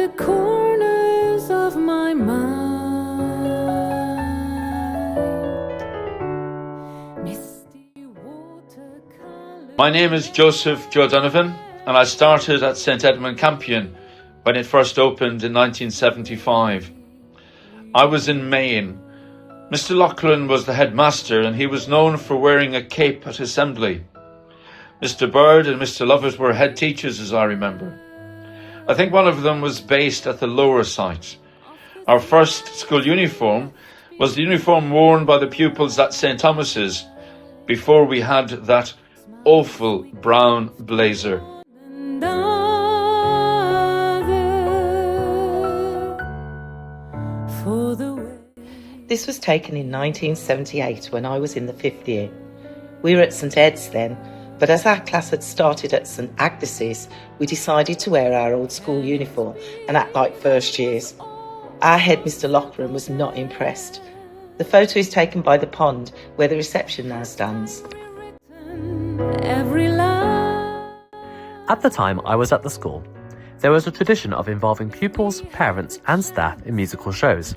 the corners of my mind. Misty watercolor. My name is Joseph Joe Donovan, and I started at St Edmund Campion when it first opened in 1975. I was in Maine. Mr. Loughlin was the headmaster, and he was known for wearing a cape at assembly. Mr. Bird and Mr. Lovett were head teachers, as I remember. I think one of them was based at the lower site. Our first school uniform was the uniform worn by the pupils at St. Thomas's before we had that awful brown blazer. This was taken in 1978 when I was in the 5th year. We were at St Ed's then, but as our class had started at St Agnes's, we decided to wear our old school uniform and act like first years. Our head, Mr. Loughlin, was not impressed. The photo is taken by the pond where the reception now stands. At the time I was at the school, there was a tradition of involving pupils, parents and staff in musical shows.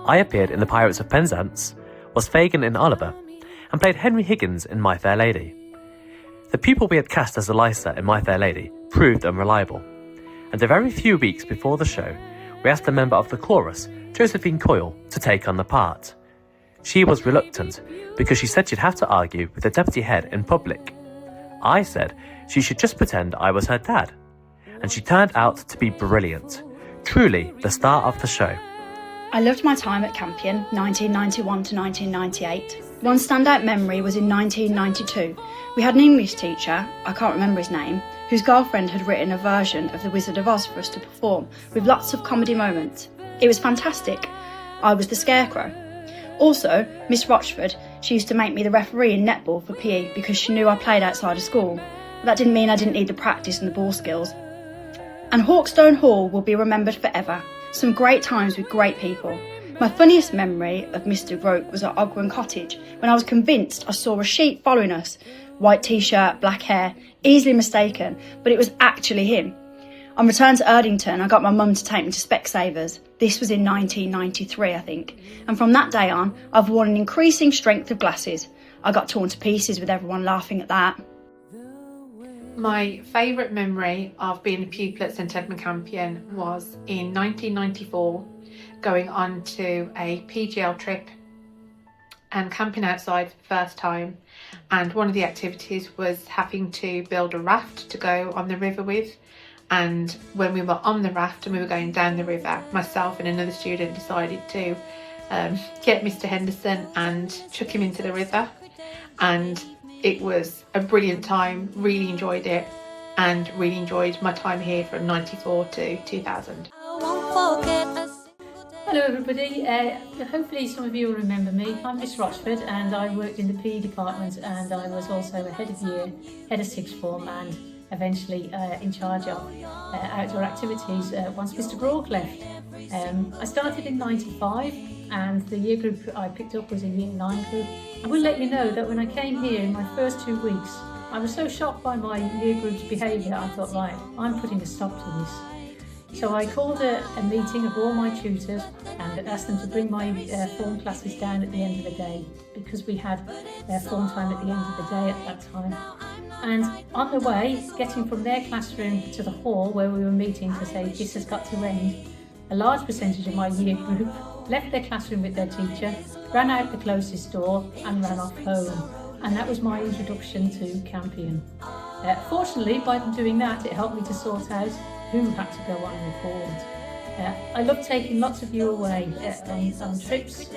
I appeared in The Pirates of Penzance, was Fagin in Oliver, and played Henry Higgins in My Fair Lady. The pupil we had cast as Eliza in My Fair Lady proved unreliable, and a very few weeks before the show, we asked a member of the chorus, Josephine Coyle, to take on the part. She was reluctant because she said she'd have to argue with the deputy head in public. I said she should just pretend I was her dad, and she turned out to be brilliant, truly the star of the show. I loved my time at Campion, 1991 to 1998. One standout memory was in 1992. We had an English teacher, I can't remember his name, whose girlfriend had written a version of The Wizard of Oz for us to perform, with lots of comedy moments. It was fantastic. I was the Scarecrow. Also, Miss Rochford, she used to make me the referee in netball for PE because she knew I played outside of school. But that didn't mean I didn't need the practice and the ball skills. And Hawkstone Hall will be remembered forever. Some great times with great people. My funniest memory of Mr. Groke was at Ogwen Cottage when I was convinced I saw a sheep following us. White t-shirt, black hair, easily mistaken, but it was actually him. On return to Erdington, I got my mum to take me to Specsavers. This was in 1993, I think. And from that day on, I've worn an increasing strength of glasses. I got torn to pieces with everyone laughing at that. My favourite memory of being a pupil at St Edmund Campion was in 1994, going on to a PGL trip and camping outside for the first time. And one of the activities was having to build a raft to go on the river with. And when we were on the raft and we were going down the river, myself and another student decided to get Mr Henderson and chuck him into the river. And it was a brilliant time, really enjoyed it, and really enjoyed my time here from 94 to 2000. Hello everybody, hopefully some of you will remember me. I'm Miss Rochford and I worked in the PE department, and I was also a head of year, head of sixth form, and eventually in charge of outdoor activities once Mr Groke left. I started in 95 and the year group I picked up was a year 9 group. I will let you know that when I came here in my first 2 weeks, I was so shocked by my year group's behaviour, I thought, right, I'm putting a stop to this. So I called a meeting of all my tutors and asked them to bring my form classes down at the end of the day, because we had form time at the end of the day at that time. And on the way, getting from their classroom to the hall where we were meeting to say this has got to end, a large percentage of my year group left their classroom with their teacher, ran out the closest door and ran off home. And that was my introduction to Campion. Fortunately, by them doing that, it helped me to sort out who had to go on report. I love taking lots of you away on trips.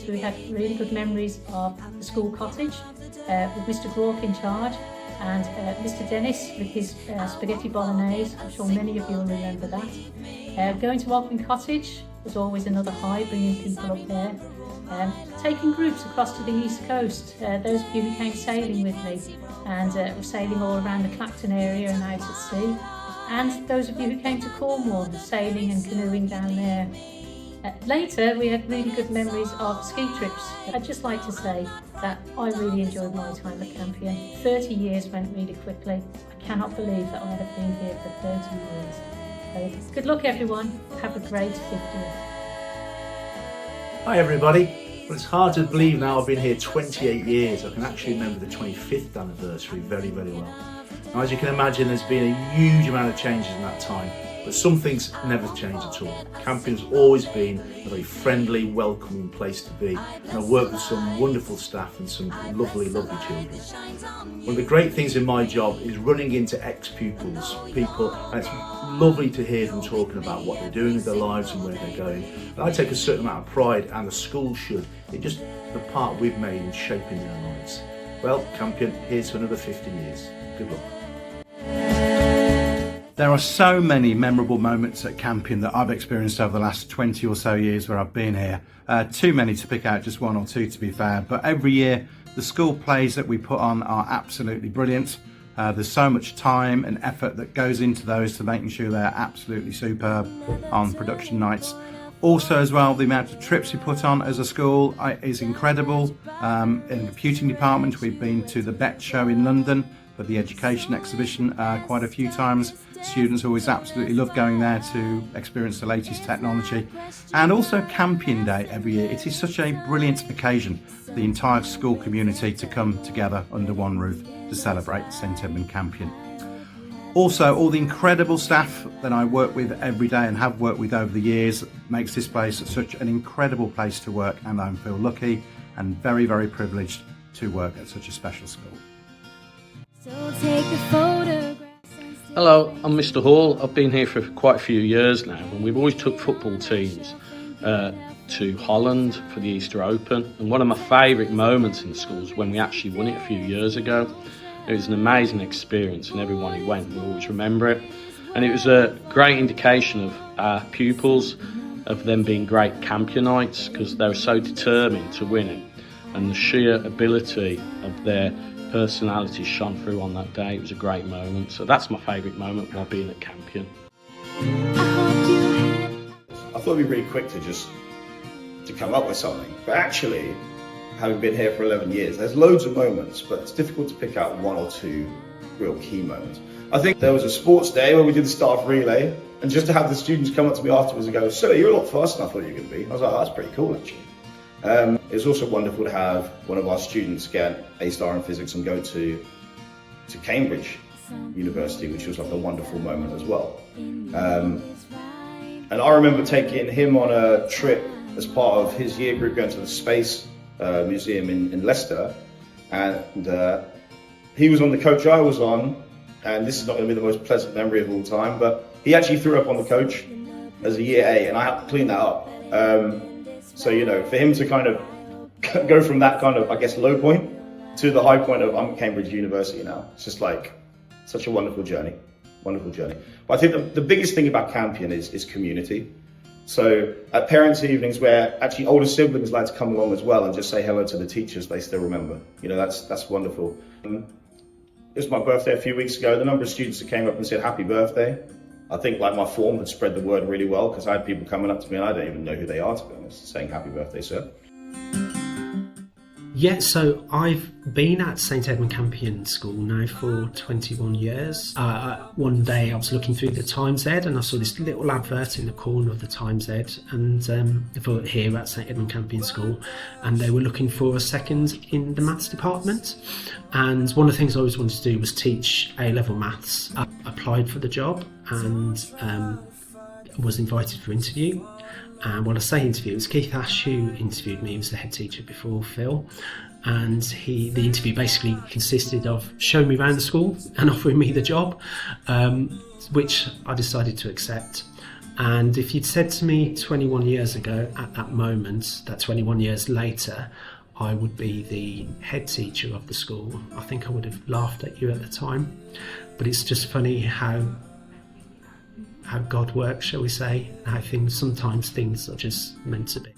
We had really good memories of the school cottage with Mr Groke in charge, and Mr Dennis with his spaghetti bolognese. I'm sure many of you will remember that. Going to Ogwen Cottage was always another high, bringing people up there. Taking groups across to the east coast, those of you who came sailing with me and were sailing all around the Clacton area and out at sea, and those of you who came to Cornwall, sailing and canoeing down there. Later we had really good memories of ski trips. I'd just like to say that I really enjoyed my time at Campion. 30 years went really quickly. I cannot believe that I have been here for 30 years. So good luck everyone, have a great 50th. Hi everybody. Well, it's hard to believe now I've been here 28 years. I can actually remember the 25th anniversary very, very well. Now, as you can imagine, there's been a huge amount of changes in that time, but some things never change at all. Campion's always been a very friendly, welcoming place to be, and I've worked with some wonderful staff and some lovely, lovely children. One of the great things in my job is running into ex-pupils, people, and it's lovely to hear them talking about what they're doing with their lives and where they're going. And I take a certain amount of pride, and the school should, in just the part we've made in shaping their lives. Well, Campion, here's to another 50 years. Good luck. There are so many memorable moments at Campion that I've experienced over the last 20 or so years where I've been here. Too many to pick out, just one or two to be fair, but every year the school plays that we put on are absolutely brilliant. There's so much time and effort that goes into those to making sure they're absolutely superb on production nights. Also as well, the amount of trips we put on as a school is incredible. In the computing department, we've been to the BET show in London for the education exhibition quite a few times. Students always absolutely love going there to experience the latest technology. And also Campion Day every year. It is such a brilliant occasion for the entire school community to come together under one roof to celebrate St Edmund Campion. Also, all the incredible staff that I work with every day and have worked with over the years makes this place such an incredible place to work, and I feel lucky and very, very privileged to work at such a special school. So take the photographs and still Hello, I'm Mr Hall. I've been here for quite a few years now, and we've always took football teams to Holland for the Easter Open. And one of my favourite moments in the school is when we actually won it a few years ago. It was an amazing experience, and everyone who went will always remember it. And it was a great indication of our pupils, of them being great Campionites, because they were so determined to win it. And the sheer ability of their personality shone through on that day. It was a great moment. So that's my favourite moment while being at Campion. I thought it'd be really quick to come up with something, but actually, having been here for 11 years, there's loads of moments, but it's difficult to pick out one or two real key moments. I think there was a sports day where we did the staff relay, and just to have the students come up to me afterwards and go, "So you're a lot faster than I thought you were going to be." I was like, "Oh, that's pretty cool, actually." It was also wonderful to have one of our students get a star in physics and go to Cambridge University, which was like a wonderful moment as well. And I remember taking him on a trip as part of his year group going to the Space Museum in Leicester, and he was on the coach I was on, and this is not going to be the most pleasant memory of all time, but he actually threw up on the coach as a year A, and I had to clean that up. So, you know, for him to kind of go from that kind of, I guess, low point to the high point of I'm at Cambridge University now, it's just like such a wonderful journey, wonderful journey. But I think the biggest thing about Campion is community. So at parents' evenings where actually older siblings like to come along as well and just say hello to the teachers they still remember. You know, that's wonderful. It was my birthday a few weeks ago. The number of students that came up and said happy birthday, I think like my form had spread the word really well, because I had people coming up to me and I don't even know who they are, to be honest, saying happy birthday, sir. Yeah, so I've been at St Edmund Campion School now for 21 years. One day I was looking through the Times Z and I saw this little advert in the corner of the Times Z, and for here at St Edmund Campion School, and they were looking for a second in the maths department. And one of the things I always wanted to do was teach A-level maths. I applied for the job and was invited for interview. And when I say interview, it was Keith Ash who interviewed me. He was the head teacher before Phil, and the interview basically consisted of showing me around the school and offering me the job, which I decided to accept. And if you'd said to me 21 years ago at that moment, that 21 years later I would be the head teacher of the school, I think I would have laughed at you at the time. But it's just funny how God works, shall we say, how sometimes things are just meant to be.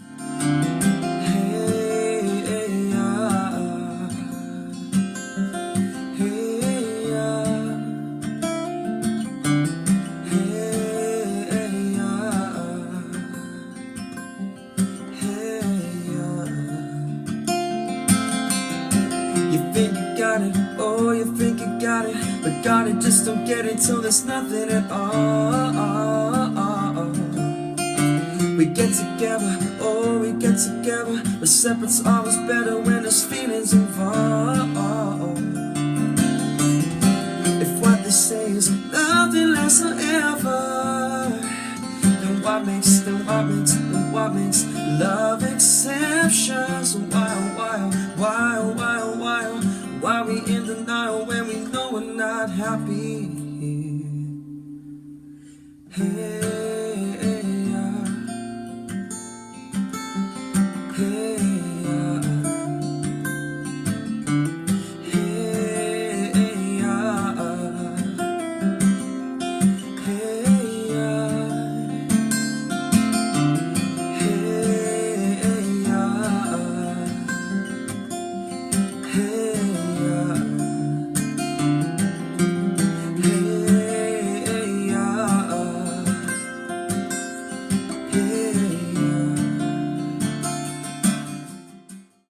You think you got it, oh, you think you got it, but got it, just don't get it till there's nothing at all. We get together, oh, we get together, but separate's always better when there's feelings involved. If what they say is nothing lasts forever, then what makes love exceptions? So why we in denial when we know we're not happy? Hey.